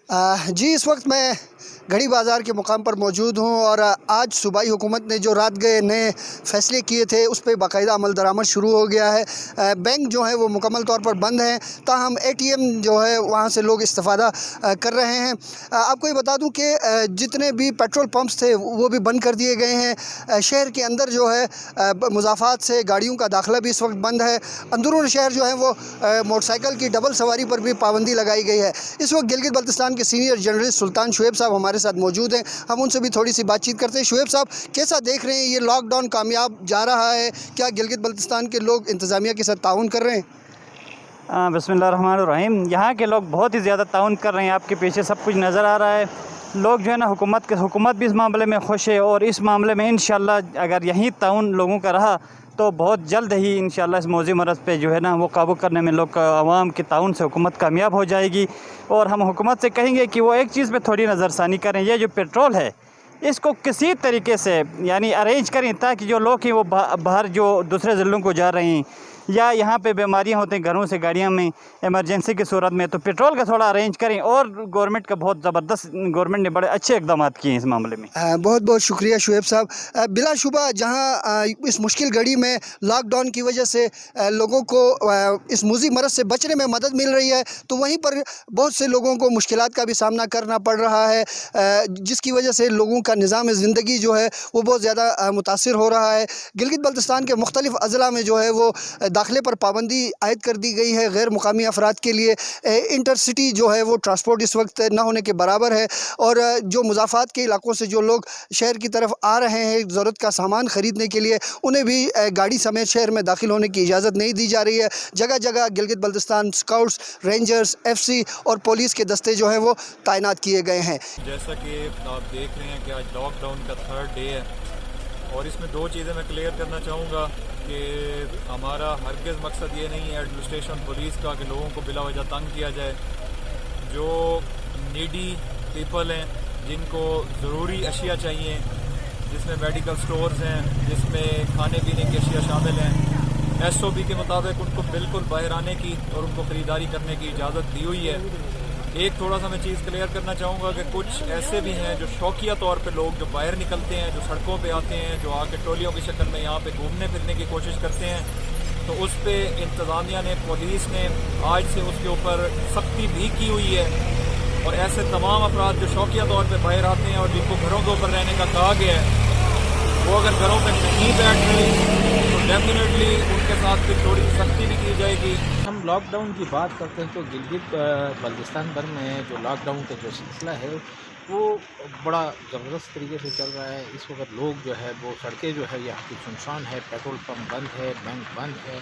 जी, इस वक्त मैं घड़ी बाज़ार के मुकाम पर मौजूद हूँ और आज सूबाई हुकूमत ने जो रात गए नए फ़ैसले किए थे उस पे बाकायदा अमल दरामद शुरू हो गया है। बैंक जो है वो मुकम्मल तौर पर बंद हैं, ताहम ATM जो है वहाँ से लोग इस्तिफ़ादा कर रहे हैं। आपको ये बता दूँ कि जितने भी पेट्रोल पंप्स थे वो भी बंद कर दिए गए हैं। शहर के अंदर जो है मुज़ाफ़ात से गाड़ियों का दाखिला भी इस वक्त बंद है। अंदरून शहर जो है वो मोटरसाइकिल की डबल सवारी पर भी पाबंदी लगाई गई है। इस वक्त गिलगित बल्तिस्तान के सीनियर जर्नलिस्ट सुल्तान शुएब साहब हमारे साथ मौजूद हैं, हम उनसे भी थोड़ी सी बातचीत करते हैं। शुएब साहब, कैसा देख रहे हैं ये लॉकडाउन कामयाब जा रहा है? क्या गिलगित बल्तिस्तान के लोग इंतज़ामिया के साथ ताउन कर रहे हैं? बिस्मिल्लाहिर्रहमानिर्रहीम। यहाँ के लोग बहुत ही ज़्यादा ताउन कर रहे हैं, आपके पीछे सब कुछ नज़र आ रहा है। लोग जो है ना हुकूमत भी इस मामले में खुश है और इस मामले में इंशाल्लाह अगर यही ताउन लोगों का रहा तो बहुत जल्द ही इंशाल्लाह इस मौजी मरज़ पे जो है ना वो काबू करने में लोग आवाम के ताउन से हुकूमत कामयाब हो जाएगी। और हम हुकूमत से कहेंगे कि वो एक चीज़ पे थोड़ी नज़रसानी करें, ये जो पेट्रोल है इसको किसी तरीके से यानी अरेंज करें ताकि जो लोग हैं वो बाहर जो दूसरे ज़िलों को जा रहे हैं या यहाँ पे बीमारियाँ होती हैं घरों से गाड़ियों में इमरजेंसी की सूरत में, तो पेट्रोल का थोड़ा अरेंज करें। और गवर्नमेंट का बहुत ज़बरदस्त गवर्नमेंट ने बड़े अच्छे इक़दाम किए हैं इस मामले में। बहुत बहुत शुक्रिया शुएब साहब। बिलाशुबा जहाँ इस मुश्किल घड़ी में लॉकडाउन की वजह से लोगों को इस मुज़ी मरज़ से बचने में मदद मिल रही है, तो वहीं पर बहुत से लोगों को मुश्किलात का भी सामना करना पड़ रहा है, जिसकी वजह से लोगों का निज़ाम ज़िंदगी जो है वो बहुत ज़्यादा मुतासिर हो रहा है। गिलगित बल्तिस्तान के मुख्तलिफ़ अज़ला में जो है वो दाखिले पर पाबंदी आयद कर दी गई है गैर मुकामी अफराद के लिए। इंटरसिटी जो है वो ट्रांसपोर्ट इस वक्त ना होने के बराबर है और जो मुज़ाफ़ात के इलाकों से जो लोग शहर की तरफ आ रहे हैं ज़रूरत का सामान ख़रीदने के लिए, उन्हें भी गाड़ी समेत शहर में दाखिल होने की इजाज़त नहीं दी जा रही है। जगह जगह Gilgit Baltistan scouts, rangers, FC और पुलिस के दस्ते जो हैं वो तैनात किए गए हैं। जैसा कि आप देख रहे हैं कि आज लॉकडाउन का 3rd डे है और इसमें 2 चीज़ें मैं क्लियर करना चाहूँगा कि हमारा हरगिज़ मकसद ये नहीं है एडमिनिस्ट्रेशन पुलिस का कि लोगों को बिला वजह तंग किया जाए। जो नीडी पीपल हैं जिनको ज़रूरी अशिया चाहिए, जिसमें मेडिकल स्टोर्स हैं, जिसमें खाने पीने की अशिया शामिल हैं, SOP के मुताबिक उनको बिल्कुल बाहर आने की और उनको ख़रीदारी करने की इजाज़त दी हुई है। एक थोड़ा सा मैं चीज़ क्लियर करना चाहूँगा कि कुछ ऐसे भी हैं जो शौकिया तौर पे लोग जो बाहर निकलते हैं, जो सड़कों पे आते हैं, जो आके टोलियों की शक्ल में यहाँ पे घूमने फिरने की कोशिश करते हैं, तो उस पर इंतज़ामिया ने, पुलिस ने आज से उसके ऊपर सख्ती भी की हुई है। और ऐसे तमाम अफराद जो शौकिया तौर पर बाहर आते हैं और जिनको घरों के ऊपर रहने का कहा गया है, वो अगर घरों पर नहीं बैठ रहे तो डेफिनेटली उनके साथ फिर थोड़ी सख्ती भी की जाएगी। हम लॉकडाउन की बात करते हैं तो गिलगित बल्तिस्तान भर में जो लॉकडाउन का जो सिलसिला है वो बड़ा ज़बरदस्त तरीके से चल रहा है। इस वक्त लोग जो है वो सड़कें जो है यहाँ की सुनसान है, पेट्रोल पंप बंद है, बैंक बंद है।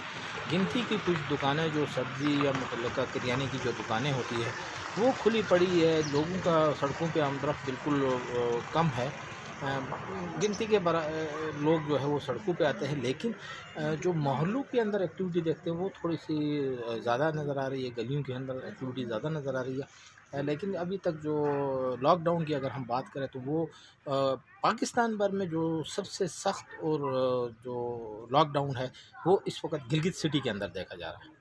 गिनती की कुछ दुकानें जो सब्ज़ी या मुतल्लिका किराने की जो दुकानें होती है वो खुली पड़ी है। लोगों का सड़कों पे आमदरफ्त बिल्कुल कम है। गिनती के लोग जो है वो सड़कों पे आते हैं, लेकिन जो मोहल्लों के अंदर एक्टिविटी देखते हैं वो थोड़ी सी ज़्यादा नज़र आ रही है। गलियों के अंदर एक्टिविटी ज़्यादा नज़र आ रही है। लेकिन अभी तक जो लॉकडाउन की अगर हम बात करें तो वो पाकिस्तान भर में जो सबसे सख्त और जो लॉकडाउन है वो इस वक्त गिलगित सिटी के अंदर देखा जा रहा है।